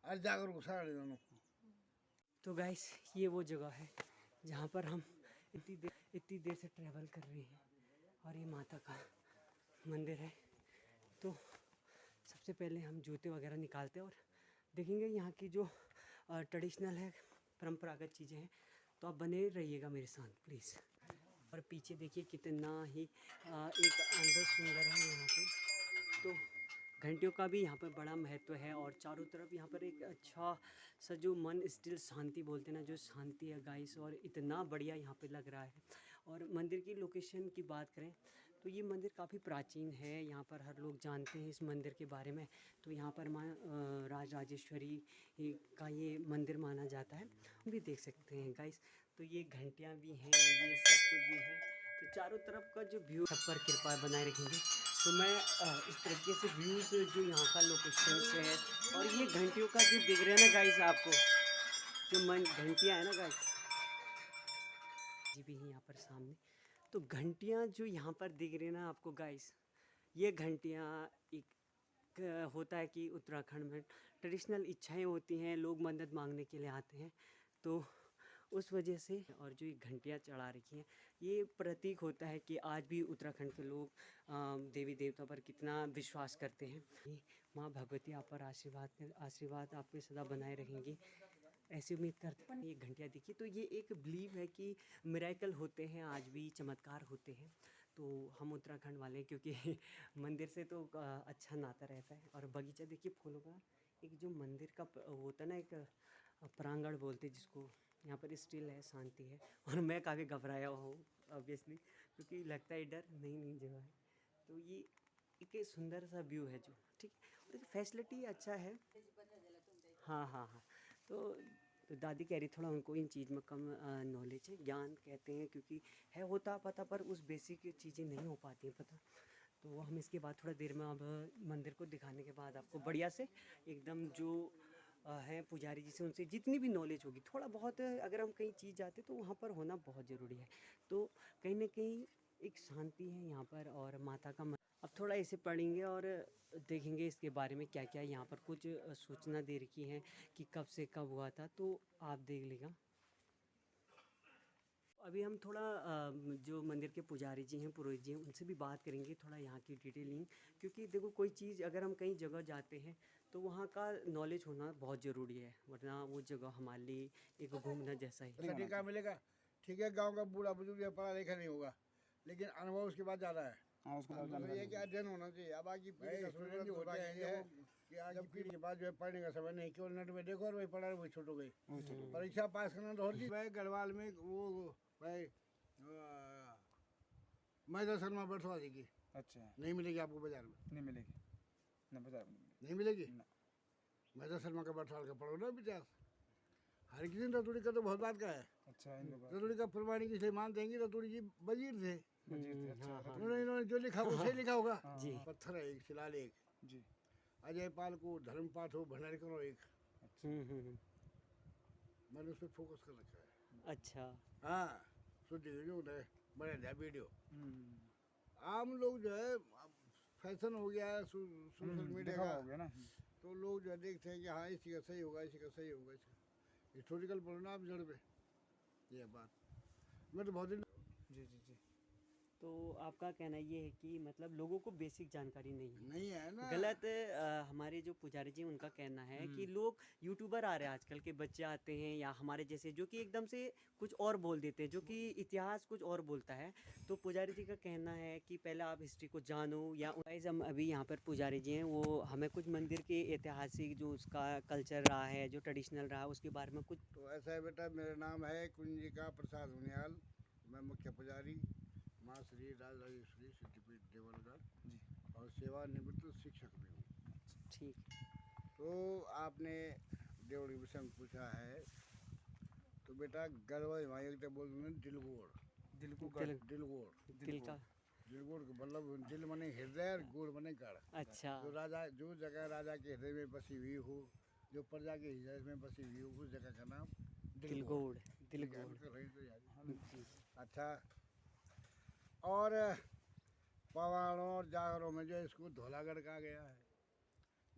और जाकर घुसा दोनों। तो गाइस ये वो जगह है जहाँ पर हम इतनी देर से ट्रैवल कर रहे हैं और ये माता का मंदिर है। तो सबसे पहले हम जूते वगैरह निकालते हैं और देखेंगे यहाँ की जो ट्रेडिशनल है, परंपरागत चीज़ें हैं। तो आप बने रहिएगा मेरे साथ प्लीज़। और पीछे देखिए कितना ही एक अनुभव सुंदर है यहाँ पे। तो घंटियों का भी यहाँ पर बड़ा महत्व है और चारों तरफ यहाँ पर एक अच्छा सा जो मन स्टिल शांति बोलते हैं ना, जो शांति है गाइस, और इतना बढ़िया यहाँ पे लग रहा है। और मंदिर की लोकेशन की बात करें तो ये मंदिर काफ़ी प्राचीन है, यहाँ पर हर लोग जानते हैं इस मंदिर के बारे में। तो यहाँ पर माँ राजराजेश्वरी का ये मंदिर माना जाता है, हम भी देख सकते हैं गाइस। तो ये घंटियाँ भी हैं, ये सब कुछ भी है। तो चारों तरफ का जो व्यू सब पर कृपा बनाए रखेंगे। तो मैं इस तरीके से व्यूज़ जो यहाँ का लोकेशन से है, और ये घंटियों का जो दिख रहा है ना गाइस आपको, जो घंटियाँ है ना गाइस जी भी हैं यहाँ पर सामने। तो घंटियाँ जो यहाँ पर दिख रही है ना आपको गाइस, ये घंटियाँ एक होता है कि उत्तराखंड में ट्रेडिशनल इच्छाएं होती हैं, लोग मदद मांगने के लिए आते हैं। तो उस वजह से, और जो ये घंटियाँ चढ़ा रखी हैं, ये प्रतीक होता है कि आज भी उत्तराखंड के लोग देवी देवता पर कितना विश्वास करते हैं। माँ भगवती आप पर आशीर्वाद आप पे सदा बनाए रहेंगी, ऐसी उम्मीद करते हैं। ये घंटियाँ देखिए, तो ये एक बिलीव है कि मिरेकल होते हैं, आज भी चमत्कार होते हैं। तो हम उत्तराखंड वाले क्योंकि मंदिर से तो अच्छा नाता रहता है। और बगीचा देखिए फूलों का, एक जो मंदिर का होता है ना, एक प्रांगण बोलते हैं जिसको, यहाँ पर स्टिल है, शांति है। और मैं काफ़ी घबराया हुआ हूँ ऑब्वियसली, क्योंकि लगता है डर, नई जगह है। तो ये एक सुंदर सा व्यू है जो, ठीक है। तो फैसिलिटी अच्छा है। हाँ हाँ हाँ। तो दादी कह रही थोड़ा उनको इन चीज़ में कम नॉलेज है, ज्ञान कहते हैं, क्योंकि है होता पता पर उस बेसिक चीज़ें नहीं हो पाती हैं पता। तो हम इसके बाद थोड़ा देर में अब मंदिर को दिखाने के बाद आपको बढ़िया से एकदम जो हैं पुजारी जी से, उनसे जितनी भी नॉलेज होगी थोड़ा बहुत, अगर हम कहीं चीज़ जाते तो वहाँ पर होना बहुत ज़रूरी है। तो कहीं ना कहीं एक शांति है यहाँ पर, और माता का अब थोड़ा इसे पढ़ेंगे और देखेंगे इसके बारे में क्या क्या यहाँ पर कुछ सूचना दे रखी है कि कब से कब हुआ था। तो आप देख लेगा। अभी हम थोड़ा जो मंदिर के पुजारी जी हैं, पुरोहित जी हैं, उनसे भी बात करेंगे थोड़ा यहाँ की डिटेलिंग। क्योंकि देखो कोई चीज़ अगर हम कहीं जगह जाते हैं तो वहाँ का नॉलेज होना बहुत ज़रूरी है, वरना वो जगह हमारे लिए एक घूमना जैसा ही। तरीका मिलेगा, ठीक है। गांव का बूढ़ा बुजुर्ग या पढ़ा लिखा नहीं होगा, लेकिन अनुभव उसके बाद ज़्यादा है। हाँ, उसके बाद ये क्या अध्ययन होना चाहिए। अब आगे पीढ़ी का स्टूडेंट होता है कि आगे पीढ़ी के बाद जो है पढ़ने का समय नहीं, केवल नेट में देखो और वही पढ़ा वही छूट हो गई। परीक्षा पास करना तो और चीज़ भाई। गढ़वाल में वो भाई महेंद्र शर्मा बैठवा जी की, अच्छा, नहीं मिलेगी आपको बाजार में, नहीं मिलेगी ना, बाजार में नहीं मिलेगी ना। महेंद्र शर्मा का बैठवाल का पढ़ो ना इतिहास। हर किसी रतुड़ी का तो बहुत बात का है। अच्छा, रतुड़ी का प्रमाणिक इसलिए मानते हैं कि रतुड़ी जी वजीर थे। इन्होंने जो लिखा वो सही लिखा होगा। पत्थर है एक, शिलालेख जी। अजय पाल को धर्म पाठ हो भंडारी करो एक। मैंने उस पर फोकस कर रखा है। अच्छा, हाँ, बड़े वीडियो। आम लोग जो है फैशन हो गया है, सोशल मीडिया का हो गया ना, तो लोग जो देखते हैं कि हाँ इसी का सही होगा, इसी का सही होगा, हिस्टोरिकल बोलना आप जड़ पे ये बात। मैं तो बहुत दिन जी जी जी। तो आपका कहना ये है कि मतलब लोगों को बेसिक जानकारी नहीं है ना। गलत हमारे जो पुजारी जी उनका कहना है कि लोग यूट्यूबर आ रहे हैं आजकल के बच्चे आते हैं या हमारे जैसे, जो कि एकदम से कुछ और बोल देते हैं, जो कि इतिहास कुछ और बोलता है। तो पुजारी जी का कहना है कि पहले आप हिस्ट्री को जानो। या हम अभी यहाँ पर पुजारी जी हैं, वो हमें कुछ मंदिर के ऐतिहासिक जो उसका कल्चर रहा है, जो ट्रेडिशनल रहा है, उसके बारे में कुछ। तो ऐसा है बेटा, मेरा नाम है कुंजिका प्रसाद उनियाल, मैं मुख्य पुजारी माँ श्री राजराजेश्वरी सिद्धिपीठ देवलगढ़ जी, और सेवानिवृत्त शिक्षक भी हूँ। ठीक। तो आपने देवल के विषय में पूछा है, तो बेटा गढ़वा हिमालय बोल रहे हैं दिलगोड़, दिलगोड़ का मतलब दिल बने हृदय और गोड़ बने गढ़। अच्छा, जो जगह राजा के हृदय में बसी हुई हो, जो प्रजा के हृदय में बसी हुई हो, उस जगह का नाम दिलगोड़। अच्छा, और पवाड़ों और जागरों में जो इसको धौलागढ़ कहा गया है।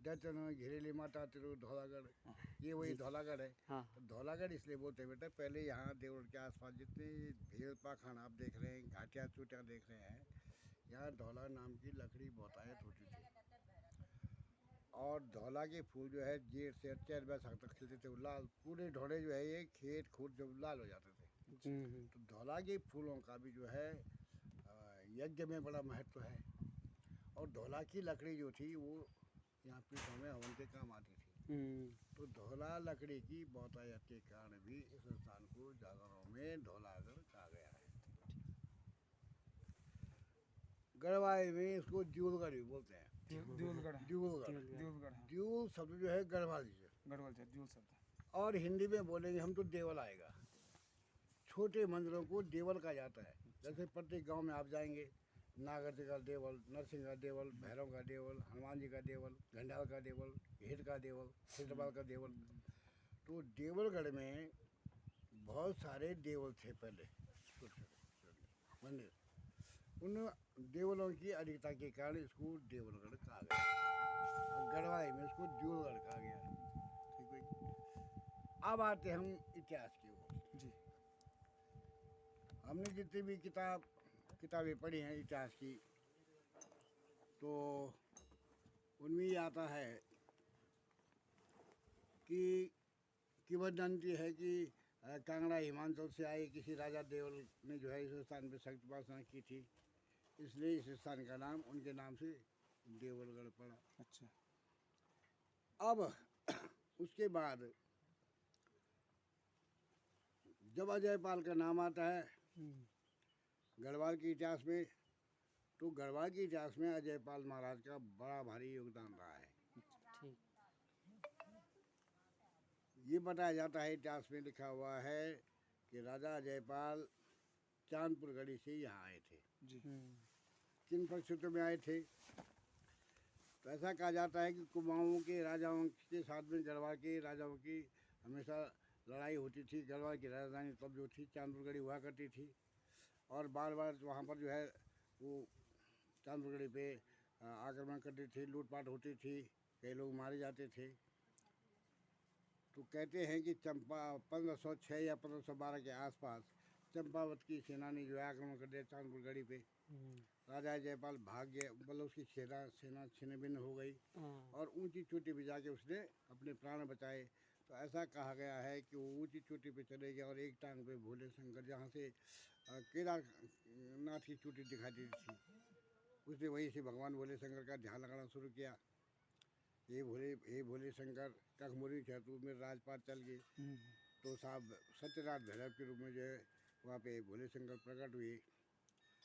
जैसे घिरेली माता तिरु धौलागढ़, ये वही धौलागढ़ है। हाँ तो धौलागढ़ इसलिए बोलते हैं बेटा, पहले यहाँ देवगढ़ के आसपास जितने भीड़ पाखंड आप देख रहे हैं, घाटियाँ चोटियाँ देख रहे हैं, यहाँ धौला नाम की लकड़ी बहुतायत होती थी। और धौला के फूल जो है जेठ से चैत बैसाख तक खिलते थे, वो लाल पूरे ढोड़े जो है ये खेत खूद जब लाल हो जाते थे। तो धौला के फूलों का भी जो है यज्ञ में बड़ा महत्व है। और धौला की लकड़ी जो थी वो यहाँ पीठों में हवन के काम आती थी। तो धौला लकड़ी की बहुतायत के कारण भी इस स्थान को जागरों में धौलागढ़ कहा गया है। गढ़वाल में इसको द्यूलगढ़ भी बोलते हैं। द्यूल शब्द जो है गढ़वाल से, द्यूल शब्द। और हिंदी में बोलेंगे हम तो देवल आएगा। छोटे मंदिरों को देवल कहा जाता है। जैसे प्रत्येक गांव में आप जाएंगे, नागर जी का देवल, नरसिंह का देवल, भैरव का देवल, हनुमान जी का देवल, घंटाल का देवल, हिट का देवल, सिद्धपाल का देवल। तो देवलगढ़ में बहुत सारे देवल थे पहले, मंदिर। उन देवलों की अधिकता के कारण इसको देवलगढ़ कहा गया। और गढ़वाई में इसको द्यूलगढ़ कहा गया। ठीक है। अब आते हम इतिहास की ओर जी। हमने जितनी भी किताबें पढ़ी हैं इतिहास की, तो उनमें ये आता है कि किंवदंती है कि कांगड़ा हिमांचल से आए किसी राजा देवल ने जो है इस स्थान पर शक्ति उपासना की थी, इसलिए इस स्थान का नाम उनके नाम से देवलगढ़ पड़ा। अच्छा। अब उसके बाद जब अजयपाल का नाम आता है गढ़वाल के इतिहास में, तो गढ़वाल के इतिहास में अजयपाल महाराज का बड़ा भारी योगदान रहा है। ये बताया जाता है, इतिहास में लिखा हुआ है कि राजा अजयपाल चांदपुर गढ़ी से यहाँ आए थे जी। किन परिस्थितियों में आए थे? तो ऐसा कहा जाता है कि कुमाऊं के राजाओं के साथ में गढ़वाल के राजाओं की हमेशा लड़ाई होती थी। गढ़वाल की राजधानी तब जो थी चांदपुर गढ़ी हुआ करती थी, और बार बार वहाँ पर जो है वो चांदपुर गढ़ी पे आक्रमण करती थी, लूटपाट होती थी, कई लोग मारे जाते थे। तो कहते हैं कि 1506 या 1512 के आसपास चंपावत की सेना ने जो है आक्रमण कर दिया चांदपुर गढ़ी पे। राजा जयपाल भाग गया, मतलब उसकी सेना छिन्न भिन्न हो गई, और ऊंची चोटी पे जाके उसने अपने प्राण बचाए। तो ऐसा कहा गया है कि वो ऊंची चोटी पे चले गया और एक टांग पे भोले शंकर, जहाँ से केदारनाथ की चोटी दिखाई देती थी, उसने वहीं से भगवान भोले शंकर का ध्यान लगाना शुरू किया। हे भोले शंकर, कखमुरी छतु में राजपाट चल गए। तो साहब सत्यनाथ भैरव के रूप में जो है वहाँ पे भोले शंकर प्रकट हुए।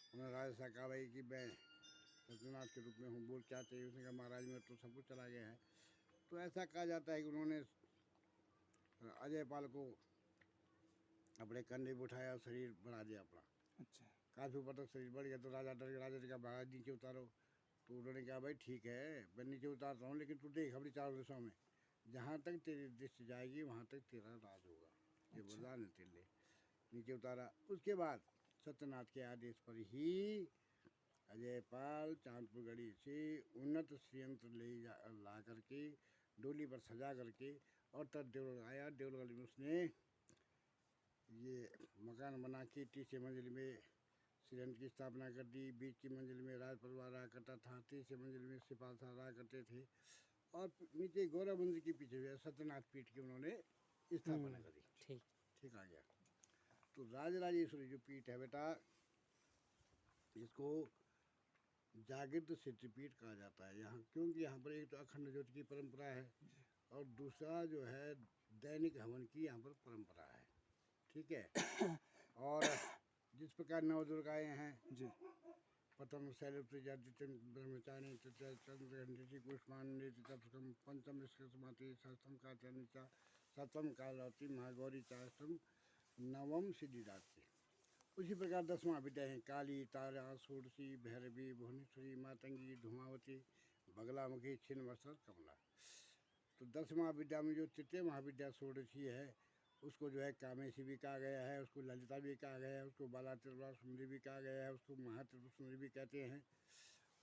उन्होंने राजा से कहा भाई कि मैं सत्यनाथ के रूप में हूँ, बोल क्या चाहिए? उसने कहा महाराज में तो सब कुछ चला गया है। तो ऐसा कहा जाता है कि उन्होंने अजयपाल को अपने कंधे पे उठाया, शरीर बढ़ा दिया अपना। अच्छा। काफ़ी ऊपर तक शरीर बढ़ गया। तो राजा डर गया, राजा ने कहा महाराज नीचे उतारो। तो उन्होंने कहा भाई ठीक है मैं नीचे उतारता हूँ, लेकिन तू देख अपनी चारों दिशाओं में, जहाँ तक तेरी दृष्टि जाएगी वहाँ तक तेरा राज होगा। ये वरदान है तेरे लिए। नीचे उतारा। उसके बाद सत्यनाथ के आदेश पर ही अजयपाल चांदपुर गढ़ी से उन्नत श्रीयंत्र ला करके डोली पर सजा करके और तब देवगढ़ आया। देवगढ़ में उसने ये मकान बना के तीसरी मंजिल में श्रीयंत्र की स्थापना कर दी। बीच की मंजिल में राज परिवार रहा करता था, तीसरी मंजिल में सिपाही रहा करते थे, और नीचे गौरव मंदिर के पीछे सत्यनाथ पीठ की उन्होंने स्थापना करी। ठीक आ गया। तो राजराजेश्वरी जो पीठ है बेटा, इसको जागृत सिद्धपीठ कहा जाता है यहाँ, क्योंकि यहाँ पर एक तो अखंड ज्योति की परंपरा है और दूसरा जो है दैनिक हवन की यहाँ पर परंपरा है। ठीक है। और जिस प्रकार नवदुर्गाएँ हैं जी, प्रथम शैलपुत्री ब्रह्मचारिणी चंद्रघंटी कुष्मांडी चतुर्थम पंचम स्कंदमाती षष्ठम कात्यायनी सप्तम कालवती महागौरी चाष्टम नवम सिद्धिदात्री। उसी प्रकार 10वां विद्या है काली, तारा, षोडशी, भैरवी, भुवनेश्वरी, मातंगी, धूमावती, बगलामुखी, छिन्नमस्तर, कमला। तो 10वां विद्या में जो तृतीय महाविद्या षोडशी है उसको जो है कामेशी भी कहा गया है, उसको ललिता भी कहा गया है, उसको बाला त्रिपुरा सुंदरी भी कहा गया है, उसको महात्रिपुर सुंदरी भी कहते हैं।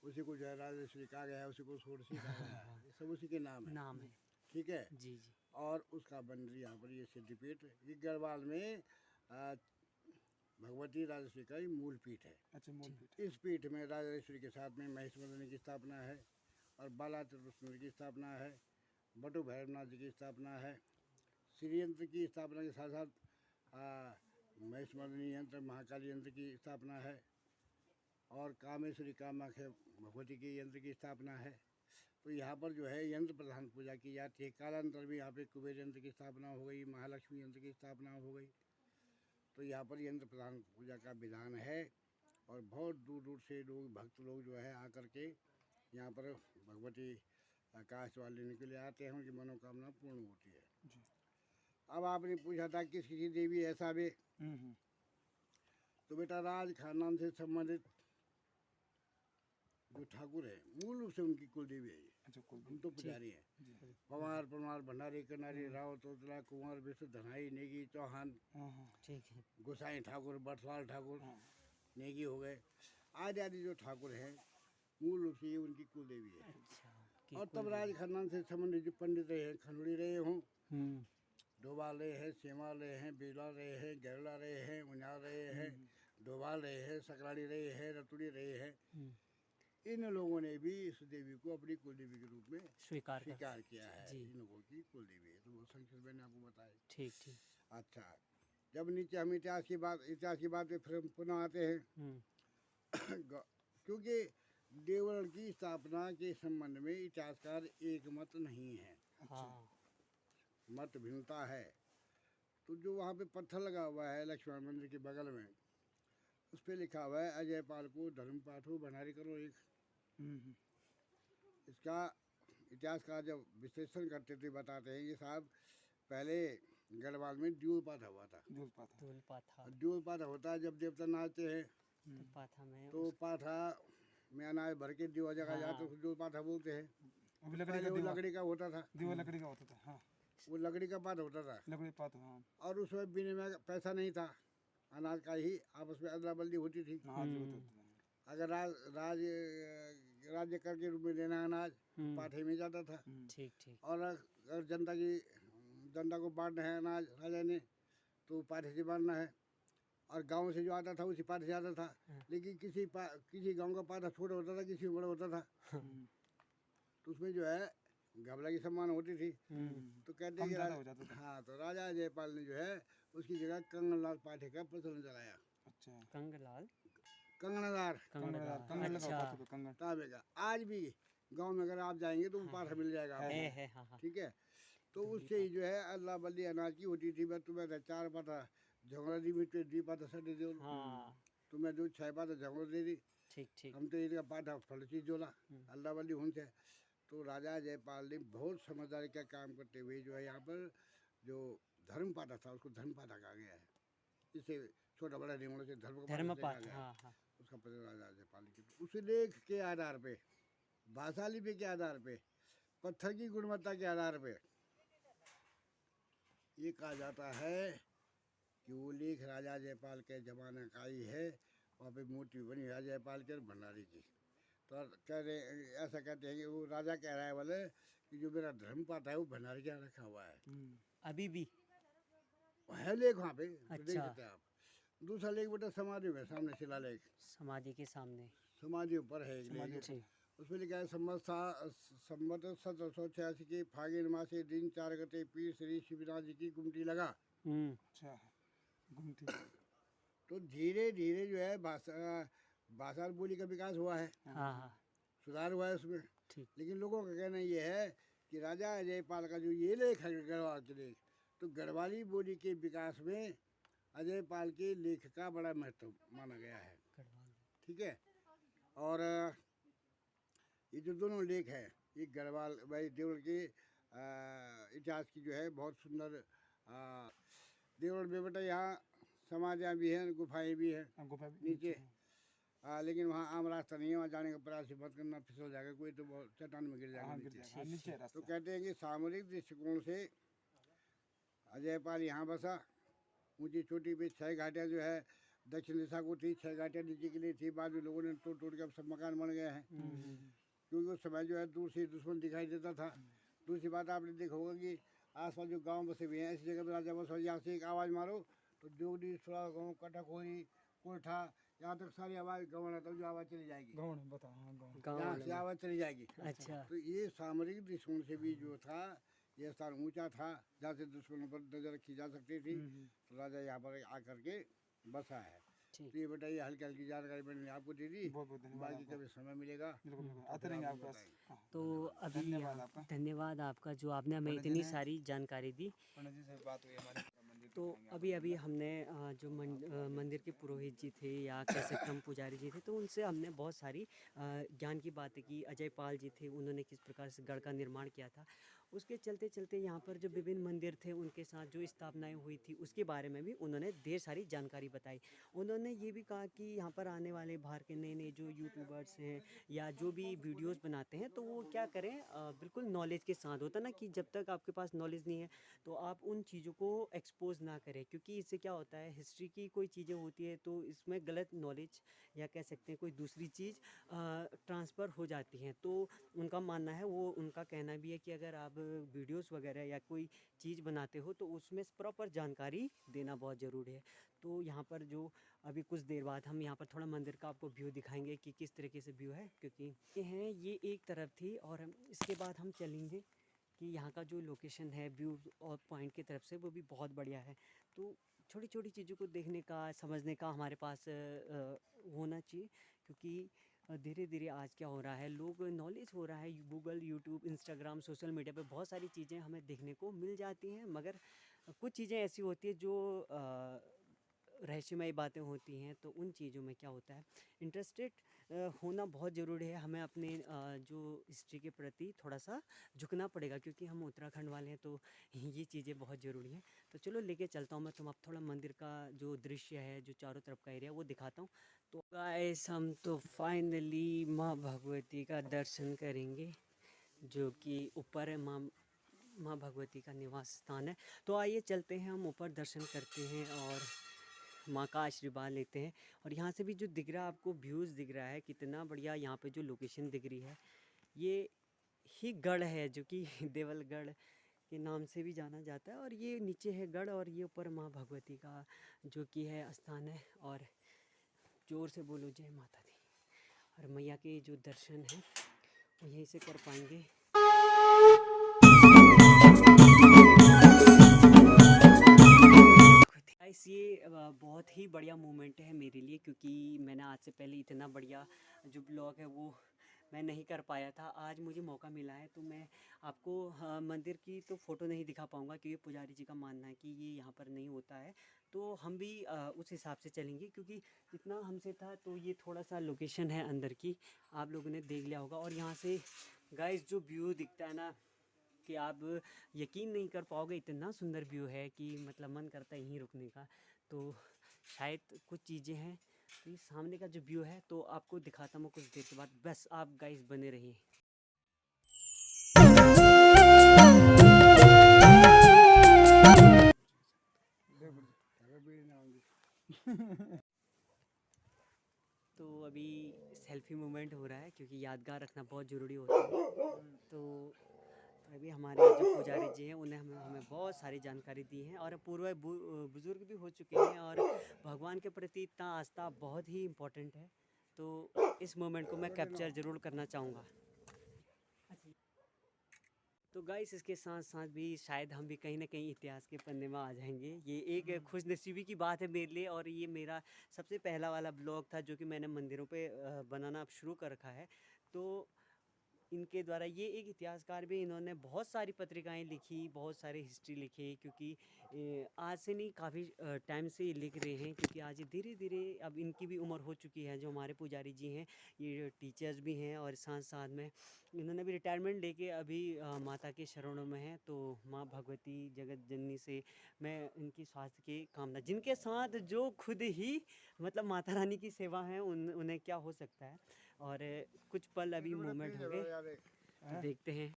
उसी को जो है राजश्री कहा गया है, उसी को षोडशी कहा गया है, ये सब उसी के नाम है। ठीक है जी जी। और उसका मंदिर यहाँ पर ये सिद्धिपीठ, ये गढ़वाल में भगवती राजश्री का ही मूल पीठ है। अच्छा, मूल पीठ। इस पीठ में राजश्री के साथ में महेश मदनी की स्थापना है और बाला त्रिपुर सुंदरी की स्थापना है, बटु भैरवनाथ जी की स्थापना है, श्री यंत्र की स्थापना के साथ साथ महेश मदनी यंत्र, महाकाली यंत्र की स्थापना है और कामेश्वरी कामाख्या भगवती के यंत्र की स्थापना है। तो यहाँ पर जो है यंत्र प्रधान पूजा की जाती है। कालांतर में यहाँ पे कुबेर यंत्र की स्थापना हो गई, महालक्ष्मी यंत्र की स्थापना हो गई। तो यहाँ पर यंत्र प्रधान पूजा का विधान है और बहुत दूर दूर से लोग, भक्त लोग जो है आकर के यहाँ पर भगवती आकाश वाली के लिए आते हैं, उनकी मनोकामना पूर्ण होती है जी। अब आपने पूछा था किस किसी देवी ऐसा भी, तो बेटा राज खानदान से संबंधित जो ठाकुर है मूल रूप से उनकी कुल देवी है। अच्छा, हम तो पुजारी हैं। पवार परमार भंडारी कनारी राव तोतला कुंवर विष्णु धनाई नेगी चौहान, ठीक है, गोसाई ठाकुर, बटवाल ठाकुर, नेगी हो गए, आदि आदि जो ठाकुर हैं मूल रूप से ये उनकी कुल देवी है। अच्छा। और तब राज खानदान से संबंधित जो पंडित रहे हैं, खनोड़ी रहे हों, डोबाल रहे हैं, सेमाल रहे हैं, बेला रहे हैं, गैरला रहे हैं, उन्याल रहे हैं, डोबाल रहे हैं, सकराड़ी रहे हैं, रतुड़ी रहे हैं, इन लोगों ने भी इस देवी को अपनी कुल देवी के रूप में स्वीकार किया है। इन लोगों की कुल देवी है, तो वो संक्षेप मैंने आपको बताया। ठीक ठीक। अच्छा, जब नीचे हम इतिहास की बात पे फिर पुनः आते हैं क्योंकि देवगढ़ की स्थापना के संबंध में इतिहासकार एक मत नहीं है। मत भिन्नता है। तो जो वहाँ पे पत्थर लगा हुआ है लक्ष्मण मंदिर के बगल में, उस पर लिखा हुआ है अजयपाल को धर्म पाठो भंडारी करो एक। इसका इतिहासकार जब विश्लेषण करते थे बताते हैं कि साहब पहले गढ़वाल में ड्यूल पाठा हुआ था। ड्यूल पाठा होता है जब देवता नाचते हैं तो पाठा में अनाज भर के दीवा जगह जाते हैं, ड्यूल पाठा बोलते हैं। पहले वो लकड़ी का होता था, लकड़ी का होता था। हाँ, वो लकड़ी का पाठ होता था, लकड़ी पात। हाँ। और उसमें विनिमय पैसा नहीं था, अनाज का ही आपस में अदला बदली होती थी। अगर राज्य कर के रूप में देना अनाज पाठे में जाता था। ठीक ठीक। और अगर जनता को बांटना है अनाज राजा ने तो पाठे से बांटना है, और गांव से जो आता था उसी पाठे से आता था। लेकिन किसी गांव का पाठा छोटा होता था, किसी में बड़ा होता था, तो उसमें जो है घबला की सम्मान होती थी। तो कहते हैं कि हाँ, तो राजा जयपाल ने जो है उसकी जगह कंगनलाल पाठे का प्रचलन चलाया। अच्छा, कंगनादार तांबे का। आज भी गांव में अगर आप जाएंगे तो वो पाठा मिल जाएगा आपको। ठीक है, तो उससे ही जो है अदला बदली अनाज की होती थी। मैं तुम्हें 4 पाठा झोंगरा दी, दी पाठा सटे दो, तुम्हें जो 6 पाठा झोंगरा दे दी। ठीक ठीक। हम तो इनका पाठा फलची जोला अदला बदली होने। तो राजा जयपाल ने बहुत समझदारी का काम करते हुए जो है यहाँ पर जो धर्म पाठा था उसको धर्म पाठा कहा गया है। इसे छोटा बड़ा नियमों से धर्म पाठा उसका पता राजा जयपाल की। उस लेख के आधार पे, भाषा लिपि के आधार पे, पत्थर की गुणवत्ता के आधार पे ये कहा जाता है कि वो लेख राजा जयपाल के जमाने का ही है। वहाँ पे मूर्ति बनी राजा जयपाल के और भंडारी की। तो ऐसा कहते हैं कि वो राजा कह रहा है बोले कि जो मेरा धर्म पाठा है वो भंडारी के यहाँ रखा हुआ है। अभी भी है लेख वहाँ पे। अच्छा। देख सकते हैं आप। दूसरा लेख बेटा समाधि में सामने शिलालेख, समाधि के सामने, समाधि ऊपर है एक लेख। उसमें लिखा है संवत 1786 के फागिन मासे दिन 4 गते पीर श्री शिवनाथ जी की गुमटी लगा। अच्छा, गुमटी। तो धीरे धीरे जो है भाषा बोली का विकास हुआ है। सुधार हुआ है उसमें। लेकिन लोगों का कहना ये है कि राजा अजयपाल का जो ये लेख है गढ़वाल के लेख, तो गढ़वाली बोली के विकास में अजयपाल के लेख का बड़ा महत्व माना गया है। ठीक है, और ये जो दोनों लेख है ये गढ़वाल भाई देवगढ़ के इतिहास की जो है बहुत सुंदर। देवगढ़ में बेटा यहाँ समाधियाँ भी हैं, गुफाएं भी हैं नीचे। लेकिन वहाँ आम रास्ता नहीं है, वहाँ जाने का प्रयास मत करना, फिसल जाएगा कोई तो बहुत चट्टान में गिर जाएगा नीचे। तो कहते हैं कि सामरिक दृष्टिकोण से अजयपाल यहाँ बसा। ऊंची चोटी पे 6 घाटियाँ जो है दक्षिण दिशा को थी, 6 घाटियाँ नीचे के लिए थी, बाद में लोगों ने तोड़ तोड़ के अब सब मकान बन गए हैं, क्योंकि उस समय जो है दूर से दुश्मन दिखाई देता था। दूसरी बात आपने देखा होगा कि आसपास जो गांव बसे हुए हैं, ऐसी जगह पर राजा बस यहाँ से एक आवाज़ मारो तो जोगड़ी, सुरा गाँव, कटाखोरी, कोठा, यहाँ तक सारी आवाज़ गवन तक जो आवाज़ चली जाएगी, यहाँ से आवाज़ चली जाएगी। अच्छा। तो ये सामरिक दृष्टिकोण से भी जो था, यह स्थान ऊंचा था जहाँ से दुश्मनों पर नजर रखी जा सकती थी। तो राजा यहाँ पर आकर के बसा है। तो ये बताइए, हल्की हल्की जानकारी मैंने आपको दे दी, बाकी कभी समय मिलेगा आते रहेंगे आपके पास। तो अभी धन्यवाद आपका जो आपने हमें इतनी सारी जानकारी दी। पंडित जी से बात हुई हमारी, मंदिर तो अभी हमने जो मंदिर के पुरोहित जी थे या कह सकते हम पुजारी जी थे, तो उनसे हमने बहुत सारी ज्ञान की बातें की। अजय पाल जी थे, उन्होंने किस प्रकार से गढ़ का निर्माण किया था। उसके चलते चलते यहाँ पर जो विभिन्न मंदिर थे उनके साथ जो स्थापनाएं हुई थी उसके बारे में भी उन्होंने ढेर सारी जानकारी बताई। उन्होंने ये भी कहा कि यहाँ पर आने वाले बाहर के नए नए जो यूट्यूबर्स हैं या जो भी वीडियोस बनाते हैं, तो वो क्या करें, बिल्कुल नॉलेज के साथ। होता ना कि जब तक आपके पास नॉलेज नहीं है तो आप उन चीज़ों को एक्सपोज ना करें, क्योंकि इससे क्या होता है, हिस्ट्री की कोई चीज़ें होती है तो इसमें गलत नॉलेज या कह सकते हैं कोई दूसरी चीज़ ट्रांसफ़र हो जाती हैं। तो उनका मानना है, वो उनका कहना भी है कि अगर आप वीडियोस वगैरह या कोई चीज़ बनाते हो तो उसमें प्रॉपर जानकारी देना बहुत ज़रूरी है। तो यहाँ पर जो अभी कुछ देर बाद हम यहाँ पर थोड़ा मंदिर का आपको व्यू दिखाएंगे कि किस तरीके से व्यू है, क्योंकि ये हैं, ये एक तरफ थी और इसके बाद हम चलेंगे कि यहाँ का जो लोकेशन है व्यू और पॉइंट की तरफ से वो भी बहुत बढ़िया है। तो छोटी छोटी चीज़ों को देखने का, समझने का हमारे पास होना चाहिए, क्योंकि धीरे धीरे आज क्या हो रहा है, लोग नॉलेज हो रहा है, Google, YouTube, Instagram, social media पे बहुत सारी चीज़ें हमें देखने को मिल जाती हैं, मगर कुछ चीज़ें ऐसी होती है जो रहस्यमयी बातें होती हैं। तो उन चीज़ों में क्या होता है, इंटरेस्टेड होना बहुत ज़रूरी है। हमें अपने जो हिस्ट्री के प्रति थोड़ा सा झुकना पड़ेगा, क्योंकि हम उत्तराखंड वाले हैं, तो ये चीज़ें बहुत ज़रूरी हैं। तो चलो लेके चलता हूँ मैं तुम, अब थोड़ा मंदिर का जो दृश्य है, जो चारों तरफ का एरिया, वो दिखाता हूँ। तो गाइस, हम तो फाइनली माँ भगवती का दर्शन करेंगे, जो कि ऊपर है, माँ भगवती का निवास स्थान है। तो आइए चलते हैं, हम ऊपर दर्शन करते हैं और माँ का आशीर्वाद लेते हैं। और यहाँ से भी जो दिख रहा है आपको, व्यूज़ दिख रहा है कितना बढ़िया, यहाँ पे जो लोकेशन दिख रही है, ये ही गढ़ है जो कि देवलगढ़ के नाम से भी जाना जाता है। और ये नीचे है गढ़ और ये ऊपर माँ भगवती का जो कि है स्थान है। और जोर से बोलो जय माता दी। और मैया के जो दर्शन हैं वो यहीं से कर पाएंगे। गाइस, ये बहुत ही बढ़िया मोमेंट है मेरे लिए, क्योंकि मैंने आज से पहले इतना बढ़िया जो ब्लॉग है वो मैं नहीं कर पाया था। आज मुझे मौका मिला है, तो मैं आपको मंदिर की तो फ़ोटो नहीं दिखा पाऊँगा, क्योंकि पुजारी जी का मानना है कि ये यहाँ पर नहीं होता है। तो हम भी उस हिसाब से चलेंगे, क्योंकि जितना हमसे था, तो ये थोड़ा सा लोकेशन है अंदर की, आप लोगों ने देख लिया होगा। और यहाँ से गाइस जो व्यू दिखता है ना, कि आप यकीन नहीं कर पाओगे, इतना सुंदर व्यू है कि मतलब मन करता है यहीं रुकने का। तो शायद कुछ चीज़ें हैं, तो ये सामने का जो व्यू है तो आपको दिखाता हूँ कुछ देर के बाद, बस आप गाइस बने रहिए। तो अभी सेल्फी मोमेंट हो रहा है, क्योंकि यादगार रखना बहुत ज़रूरी होता है। तो अभी हमारे जो पुजारी जी हैं उन्हें हमें बहुत सारी जानकारी दी है, और पूर्व बुज़ुर्ग भी हो चुके हैं, और भगवान के प्रति इतना आस्था बहुत ही इम्पोर्टेंट है। तो इस मोमेंट को मैं कैप्चर ज़रूर करना चाहूँगा। तो गाइस, इसके साथ साथ भी शायद हम भी कहीं ना कहीं इतिहास के पन्ने में आ जाएंगे। ये एक खुशनसीबी की बात है मेरे लिए, और ये मेरा सबसे पहला वाला ब्लॉग था जो कि मैंने मंदिरों पे बनाना अब शुरू कर रखा है। तो इनके द्वारा, ये एक इतिहासकार भी, इन्होंने बहुत सारी पत्रिकाएं लिखी, बहुत सारी हिस्ट्री लिखी, क्योंकि आज से नहीं, काफ़ी टाइम से ये लिख रहे हैं, क्योंकि आज धीरे धीरे अब इनकी भी उम्र हो चुकी है। जो हमारे पुजारी जी हैं, ये टीचर्स भी हैं, और साथ साथ में इन्होंने भी रिटायरमेंट लेके अभी माता के शरणों में हैं। तो माँ भगवती जगत जननी से मैं इनकी स्वास्थ्य की कामना, जिनके साथ जो खुद ही मतलब माता रानी की सेवा है, उन्हें क्या हो सकता है। और कुछ पल अभी मोमेंट होंगे, तो देखते हैं।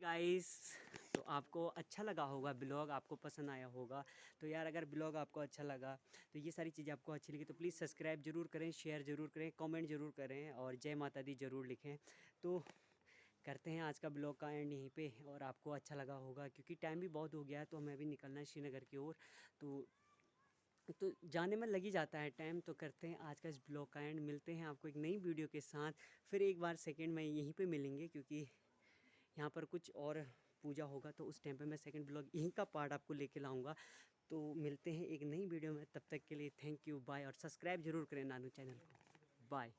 गाइस, गाइस, तो आपको अच्छा लगा होगा ब्लॉग, आपको पसंद आया होगा। तो यार अगर ब्लॉग आपको अच्छा लगा, तो ये सारी चीज़ें आपको अच्छी लगी, तो प्लीज़ सब्सक्राइब ज़रूर करें, शेयर ज़रूर करें, कमेंट ज़रूर करें और जय माता दी ज़रूर लिखें। तो करते हैं आज का ब्लॉग का एंड यहीं पे, और आपको अच्छा लगा होगा क्योंकि टाइम भी बहुत हो गया है, तो हमें अभी निकलना है श्रीनगर की ओर। तो जाने में लग ही जाता है टाइम। तो करते हैं आज का इस ब्लॉग का एंड, मिलते हैं आपको एक नई वीडियो के साथ। फिर एक बार सेकंड में यहीं पे मिलेंगे, क्योंकि यहाँ पर कुछ और पूजा होगा, तो उस टाइम पे मैं सेकंड ब्लॉग यहीं का पार्ट आपको लेके लाऊंगा। तो मिलते हैं एक नई वीडियो में, तब तक के लिए थैंक यू, बाय। और सब्सक्राइब जरूर करें नानू चैनल को। बाय।